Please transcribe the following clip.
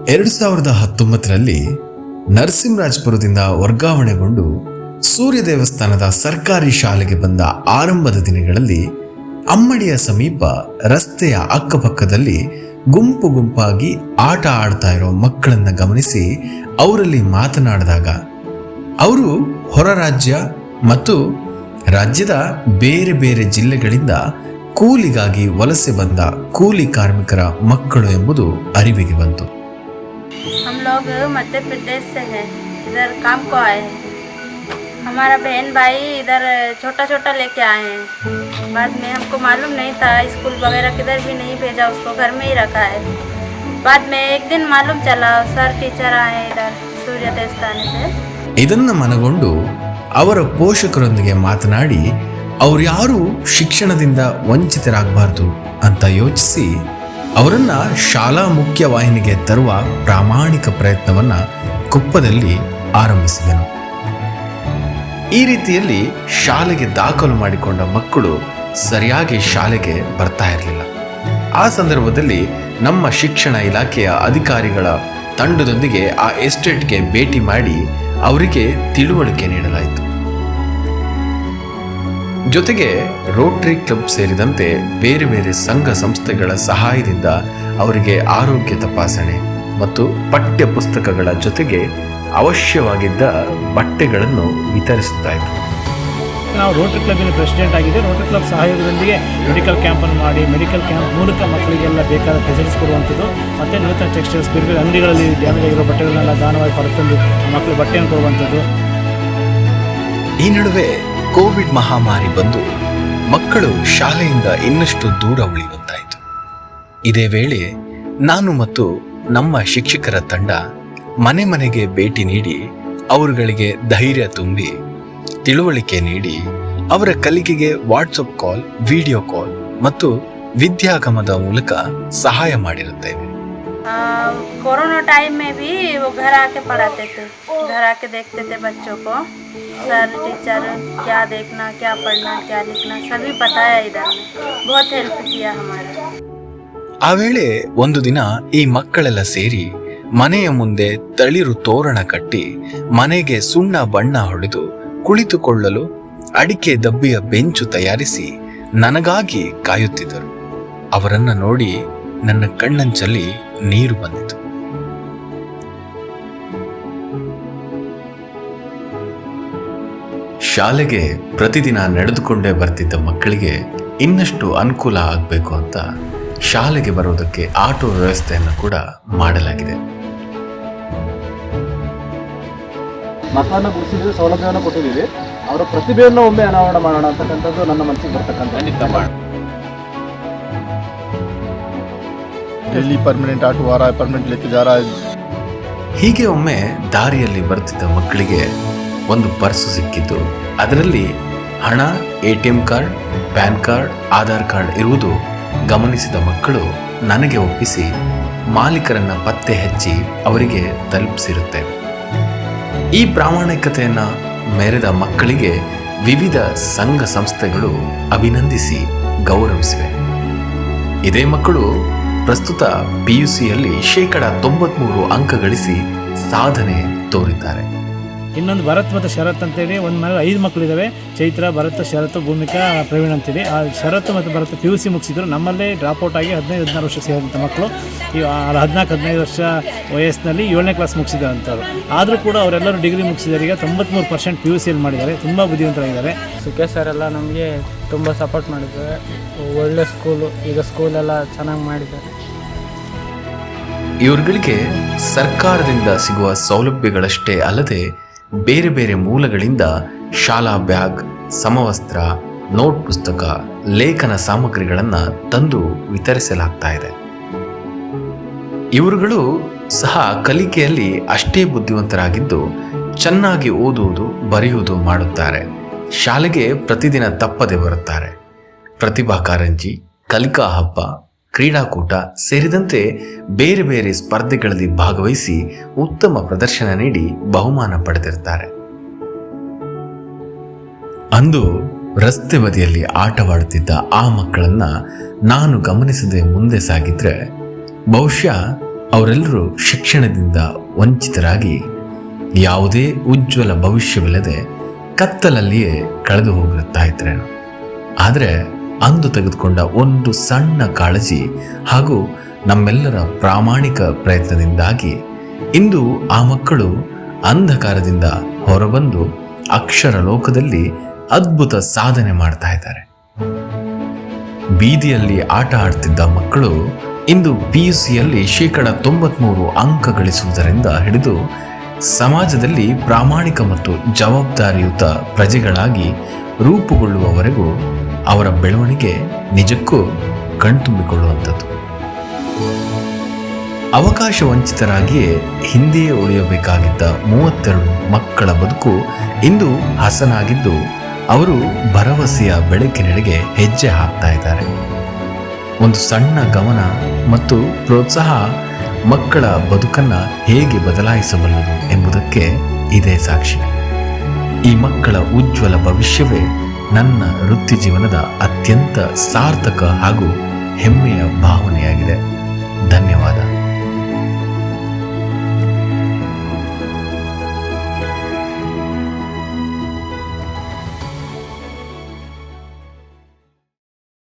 2019ರಲ್ಲಿ ನರಸಿಂಹರಾಜಪುರದಿಂದ ವರ್ಗಾವಣೆಗೊಂಡು ಸೂರ್ಯ ದೇವಸ್ಥಾನದ ಸರ್ಕಾರಿ ಶಾಲೆಗೆ ಬಂದ ಆರಂಭದ ದಿನಗಳಲ್ಲಿ ಅಮ್ಮಡಿಯ ಸಮೀಪ ರಸ್ತೆಯ ಅಕ್ಕಪಕ್ಕದಲ್ಲಿ ಗುಂಪು ಗುಂಪಾಗಿ ಆಟ ಆಡ್ತಾ ಇರೋ ಮಕ್ಕಳನ್ನ ಗಮನಿಸಿ ಅವರಲ್ಲಿ ಮಾತನಾಡಿದಾಗ ಅವರು ಹೊರ ರಾಜ್ಯ ಮತ್ತು ರಾಜ್ಯದ ಬೇರೆ ಬೇರೆ ಜಿಲ್ಲೆಗಳಿಂದ ಕೂಲಿಗಾಗಿ ವಲಸೆ ಬಂದ ಕೂಲಿ ಕಾರ್ಮಿಕರ ಮಕ್ಕಳು ಎಂಬುದು ಅರಿವಿಗೆ ಬಂತು. हम लोग मध्य प्रदेश से हैं, इधर काम को आए हैं. हमारा बहन भाई इधर छोटा छोटा लेके आए हैं. बाद में हमको मालूम नहीं था, स्कूल वगैरह किधर भी नहीं भेजा, उसको घर में ही रखा है. बाद में एक दिन मालूम चला सर टीचर आए हैं इधर सूर्य देवस्थान से. ಇದನ್ನು ಮನಗೊಂಡು ಅವರ ಪೋಷಕರೊಂದಿಗೆ ಮಾತನಾಡಿ ಅವ್ರು ಯಾರು ಶಿಕ್ಷಣದಿಂದ ವಂಚಿತರಾಗಬಾರ್ದು ಅಂತ ಯೋಚಿಸಿ ಅವರನ್ನ ಶಾಲಾ ಮುಖ್ಯವಾಹಿನಿಗೆ ತರುವ ಪ್ರಾಮಾಣಿಕ ಪ್ರಯತ್ನವನ್ನ ಕೊಪ್ಪದಲ್ಲಿ ಆರಂಭಿಸಿದನು. ಈ ರೀತಿಯಲ್ಲಿ ಶಾಲೆಗೆ ದಾಖಲು ಮಾಡಿಕೊಂಡ ಮಕ್ಕಳು ಸರಿಯಾಗಿ ಶಾಲೆಗೆ ಬರ್ತಾ ಇರಲಿಲ್ಲ. ಆ ಸಂದರ್ಭದಲ್ಲಿ ನಮ್ಮ ಶಿಕ್ಷಣ ಇಲಾಖೆಯ ಅಧಿಕಾರಿಗಳ ತಂಡದೊಂದಿಗೆ ಆ ಎಸ್ಟೇಟ್ಗೆ ಭೇಟಿ ಮಾಡಿ ಅವರಿಗೆ ತಿಳುವಳಿಕೆ ನೀಡಲಾಯಿತು. ಜೊತೆಗೆ ರೋಟರಿ ಕ್ಲಬ್ ಸೇರಿದಂತೆ ಬೇರೆ ಬೇರೆ ಸಂಘ ಸಂಸ್ಥೆಗಳ ಸಹಾಯದಿಂದ ಅವರಿಗೆ ಆರೋಗ್ಯ ತಪಾಸಣೆ ಮತ್ತು ಪಠ್ಯ ಪುಸ್ತಕಗಳ ಜೊತೆಗೆ ಅವಶ್ಯವಾಗಿದ್ದ ಬಟ್ಟೆಗಳನ್ನು ವಿತರಿಸುತ್ತಾ ಇದ್ರು. ನಾವು ರೋಟರಿ ಕ್ಲಬ್ಬಿನ ಪ್ರೆಸಿಡೆಂಟ್ ಆಗಿದೆ. ರೋಟರಿ ಕ್ಲಬ್ ಸಹಯೋಗದೊಂದಿಗೆ ಮೆಡಿಕಲ್ ಕ್ಯಾಂಪನ್ನು ಮಾಡಿ ಮೆಡಿಕಲ್ ಕ್ಯಾಂಪ್ ಮೂಲಕ ಮಕ್ಕಳಿಗೆಲ್ಲ ಬೇಕಾದ ಫೆಸಿಲಿಟೀಸ್ ಕೊಡುವಂಥದ್ದು ಮತ್ತು ನೂತನ ಟೆಕ್ಸ್ಟೈಲ್ಸ್ ಬೇರೆ ಬೇರೆ ಅಂಗಡಿಗಳಲ್ಲಿ ಡ್ಯಾಮೇಜ್ ಆಗಿರೋ ಬಟ್ಟೆಗಳನ್ನೆಲ್ಲ ದಾನವಾಗಿ ಪಡೆದುಕೊಂಡು ಮಕ್ಕಳು ಬಟ್ಟೆಯನ್ನು ಕೊಡುವಂಥದ್ದು. ಈ ನಡುವೆ ಕೋವಿಡ್ ಮಹಾಮಾರಿ ಬಂದು ಮಕ್ಕಳು ಶಾಲೆಯಿಂದ ಇನ್ನಷ್ಟು ದೂರ ಉಳಿಯುವಂತಾಯಿತು. ಇದೇ ವೇಳೆ ನಾನು ಮತ್ತು ನಮ್ಮ ಶಿಕ್ಷಕರ ತಂಡ ಮನೆ ಮನೆಗೆ ಭೇಟಿ ನೀಡಿ ಅವರುಗಳಿಗೆ ಧೈರ್ಯ ತುಂಬಿ ತಿಳುವಳಿಕೆ ನೀಡಿ ಅವರ ಕಲಿಕೆಗೆ ವಾಟ್ಸಪ್ ಕಾಲ್, ವಿಡಿಯೋ ಕಾಲ್ ಮತ್ತು ವಿದ್ಯಾಗಮದ ಮೂಲಕ ಸಹಾಯ ಮಾಡಿರುತ್ತೇವೆ. कोरोना टाइम में भी वो घर आके पढ़ाते थे, घर आके देखते थे बच्चों को. सर टीचर क्या देखना, क्या पढ़ना, क्या लिखना सभी बताया. इधर बहुत हेल्प किया हमारा. ಆ ವೇಳೆ ಒಂದು ದಿನ ಈ ಮಕ್ಕಳೆಲ್ಲ ಸೇರಿ ಮನೆಯ ಮುಂದೆ ತಳಿರು ತೋರಣ ಕಟ್ಟಿ ಮನೆಗೆ ಸುಣ್ಣ ಬಣ್ಣ ಹೊಡೆದು ಕುಳಿತುಕೊಳ್ಳಲು ಅಡಿಕೆ ದಬ್ಬಿಯ ಬೆಂಚು ತಯಾರಿಸಿ ನನಗಾಗಿ ಕಾಯುತ್ತಿದ್ದರು. ಅವರನ್ನ ನೋಡಿ ನನ್ನ ಕಣ್ಣಂಚಲ್ಲಿ ನೀರು ಬಂದಿತು. ಶಾಲೆಗೆ ಪ್ರತಿದಿನ ನಡೆದುಕೊಂಡೇ ಬರ್ತಿದ್ದ ಮಕ್ಕಳಿಗೆ ಇನ್ನಷ್ಟು ಅನುಕೂಲ ಆಗಬೇಕು ಅಂತ ಶಾಲೆಗೆ ಬರೋದಕ್ಕೆ ಆಟೋ ವ್ಯವಸ್ಥೆಯನ್ನು ಕೂಡ ಮಾಡಲಾಗಿದೆ. ಮಕ್ಕಳನ್ನ ಗುರುತಿಸಿದ್ರೆ ಸೌಲಭ್ಯವನ್ನು ಕೊಟ್ಟಿದ್ದೀವಿ. ಅವರ ಪ್ರತಿಭೆಯನ್ನು ಒಮ್ಮೆ ಅನಾವರಣ ಮಾಡೋಣ ಅಂತಕ್ಕಂಥದ್ದು ನನ್ನ ಮನಸ್ಸಿಗೆ ಬರ್ತಕ್ಕಂಥ. डेली परमानेंट आटो आ रहा है, परमानेंट लेके जा रहा है. ಹೀಗೆ ಒಮ್ಮೆ ದಾರಿಯಲ್ಲಿ ಬರ್ತಿದ್ದ ಮಕ್ಕಳಿಗೆ ಒಂದು ಪರ್ಸು ಸಿಕ್ಕಿದ್ದು. ಅದರಲ್ಲಿ ಹಣ, ATM card, PAN card, Aadhaar card ಇರುವುದು ಗಮನಿಸಿದ ಮಕ್ಕಳು ನನಗೆ ಒಪ್ಪಿಸಿ ಮಾಲೀಕರನ್ನ ಪತ್ತೆ ಹಚ್ಚಿ ಅವರಿಗೆ ತಲುಪಿಸಿರುತ್ತೇವೆ. ಈ ಪ್ರಾಮಾಣಿಕತೆಯನ್ನ ಮೆರೆದ ಮಕ್ಕಳಿಗೆ ವಿವಿಧ ಸಂಘ ಸಂಸ್ಥೆಗಳು ಅಭಿನಂದಿಸಿ ಗೌರವಿಸಿವೆ. ಇದೇ ಮಕ್ಕಳು ಪ್ರಸ್ತುತ PUCಯಲ್ಲಿ 93% ಅಂಕ ಗಳಿಸಿ ಸಾಧನೆ ತೋರಿದ್ದಾರೆ. ಇನ್ನೊಂದು ಭರತ್ ಮತ್ತು ಶರತ್ ಅಂತೇಳಿ ಒಂದು ಮನೆ 5 ಮಕ್ಕಳಿದ್ದಾವೆ. ಚೈತ್ರ, ಭರತ್, ಶರತ್, ಭೂಮಿಕಾ, ಪ್ರವೀಣ್ ಅಂತೇಳಿ. ಆ ಶರತ್ ಮತ್ತು ಭರತ್ PUC ಮುಗಿಸಿದ್ರು. ನಮ್ಮಲ್ಲೇ ಡ್ರಾಪ್ಔಟ್ ಆಗಿ 15-16 ವರ್ಷ ಸೇರಿದಂಥ ಮಕ್ಕಳು 14-15 ವರ್ಷ ವಯಸ್ಸಿನಲ್ಲಿ 7ನೇ ಕ್ಲಾಸ್ ಮುಗಿಸಿದಂಥವ್ರು. ಆದರೂ ಕೂಡ ಅವರೆಲ್ಲರೂ ಡಿಗ್ರಿ ಮುಗಿಸಿದ್ದಾರೆ. ಈಗ 93% PUCಯಲ್ಲಿ ಮಾಡಿದ್ದಾರೆ. ತುಂಬ ಬುದ್ಧಿವಂತರಾಗಿದ್ದಾರೆ. ಸುಖೇ ಸರ್ ಎಲ್ಲ ನಮಗೆ ತುಂಬ ಸಪೋರ್ಟ್ ಮಾಡಿದ್ದಾರೆ. ಒಳ್ಳೆ ಸ್ಕೂಲು, ಈಗ ಸ್ಕೂಲೆಲ್ಲ ಚೆನ್ನಾಗಿ ಮಾಡಿದ್ದಾರೆ. ಇವರುಗಳಿಗೆ ಸರ್ಕಾರದಿಂದ ಸಿಗುವ ಸೌಲಭ್ಯಗಳಷ್ಟೇ ಅಲ್ಲದೆ ಬೇರೆ ಬೇರೆ ಮೂಲಗಳಿಂದ ಶಾಲಾ ಬ್ಯಾಗ್, ಸಮವಸ್ತ್ರ, ನೋಟ್ ಪುಸ್ತಕ, ಲೇಖನ ಸಾಮಗ್ರಿಗಳನ್ನು ತಂದು ವಿತರಿಸಲಾಗ್ತಾ ಇದೆ. ಇವರುಗಳು ಸಹ ಕಲಿಕೆಯಲ್ಲಿ ಅಷ್ಟೇ ಬುದ್ಧಿವಂತರಾಗಿದ್ದು ಚೆನ್ನಾಗಿ ಓದುವುದು, ಬರೆಯುವುದು ಮಾಡುತ್ತಾರೆ. ಶಾಲೆಗೆ ಪ್ರತಿದಿನ ತಪ್ಪದೆ ಬರುತ್ತಾರೆ. ಪ್ರತಿಭಾ ಕಾರಂಜಿ, ಕಲಿಕಾ ಹಬ್ಬ, ಕ್ರೀಡಾಕೂಟ ಸೇರಿದಂತೆ ಬೇರೆ ಬೇರೆ ಸ್ಪರ್ಧೆಗಳಲ್ಲಿ ಭಾಗವಹಿಸಿ ಉತ್ತಮ ಪ್ರದರ್ಶನ ನೀಡಿ ಬಹುಮಾನ ಪಡೆದಿರ್ತಾರೆ. ಅಂದು ರಸ್ತೆ ಬದಿಯಲ್ಲಿ ಆಟವಾಡುತ್ತಿದ್ದ ಆ ಮಕ್ಕಳನ್ನ ನಾನು ಗಮನಿಸದೆ ಮುಂದೆ ಸಾಗಿದ್ರೆ ಬಹುಶಃ ಅವರೆಲ್ಲರೂ ಶಿಕ್ಷಣದಿಂದ ವಂಚಿತರಾಗಿ ಯಾವುದೇ ಉಜ್ವಲ ಭವಿಷ್ಯವಿಲ್ಲದೆ ಕತ್ತಲಲ್ಲಿಯೇ ಕಳೆದು ಹೋಗಿರುತ್ತಾ ಇದ್ರೇನು. ಆದರೆ ಅಂದು ತೆಗೆದುಕೊಂಡ ಒಂದು ಸಣ್ಣ ಕಾಳಜಿ ಹಾಗೂ ನಮ್ಮೆಲ್ಲರ ಪ್ರಾಮಾಣಿಕ ಪ್ರಯತ್ನದಿಂದಾಗಿ ಇಂದು ಆ ಮಕ್ಕಳು ಅಂಧಕಾರದಿಂದ ಹೊರಬಂದು ಅಕ್ಷರ ಲೋಕದಲ್ಲಿ ಅದ್ಭುತ ಸಾಧನೆ ಮಾಡ್ತಾ ಇದ್ದಾರೆ. ಬೀದಿಯಲ್ಲಿ ಆಟ ಆಡ್ತಿದ್ದ ಮಕ್ಕಳು ಇಂದು PUCಯಲ್ಲಿ 93% ಅಂಕ ಗಳಿಸುವುದರಿಂದ ಹಿಡಿದು ಸಮಾಜದಲ್ಲಿ ಪ್ರಾಮಾಣಿಕ ಮತ್ತು ಜವಾಬ್ದಾರಿಯುತ ಪ್ರಜೆಗಳಾಗಿ ರೂಪುಗೊಳ್ಳುವವರೆಗೂ ಅವರ ಬೆಳವಣಿಗೆ ನಿಜಕ್ಕೂ ಕಣ್ತುಂಬಿಕೊಳ್ಳುವಂಥದ್ದು. ಅವಕಾಶ ವಂಚಿತರಾಗಿಯೇ ಹಿಂದೆಯೇ ಉಳಿಯಬೇಕಾಗಿದ್ದ 32 ಮಕ್ಕಳ ಬದುಕು ಇಂದು ಹಸನಾಗಿದ್ದು ಅವರು ಭರವಸೆಯ ಬೆಳಕಿನೆಡೆಗೆ ಹೆಜ್ಜೆ ಹಾಕ್ತಾ ಇದ್ದಾರೆ. ಒಂದು ಸಣ್ಣ ಗಮನ ಮತ್ತು ಪ್ರೋತ್ಸಾಹ ಮಕ್ಕಳ ಬದುಕನ್ನು ಹೇಗೆ ಬದಲಾಯಿಸಬಲ್ಲದು ಎಂಬುದಕ್ಕೆ ಇದೇ ಸಾಕ್ಷಿ. ಈ ಮಕ್ಕಳ ಉಜ್ವಲ ಭವಿಷ್ಯವೇ ನನ್ನ ವೃತ್ತಿ ಜೀವನದ ಅತ್ಯಂತ ಸಾರ್ಥಕ ಹಾಗೂ ಹೆಮ್ಮೆಯ ಭಾವನೆಯಾಗಿದೆ. ಧನ್ಯವಾದ.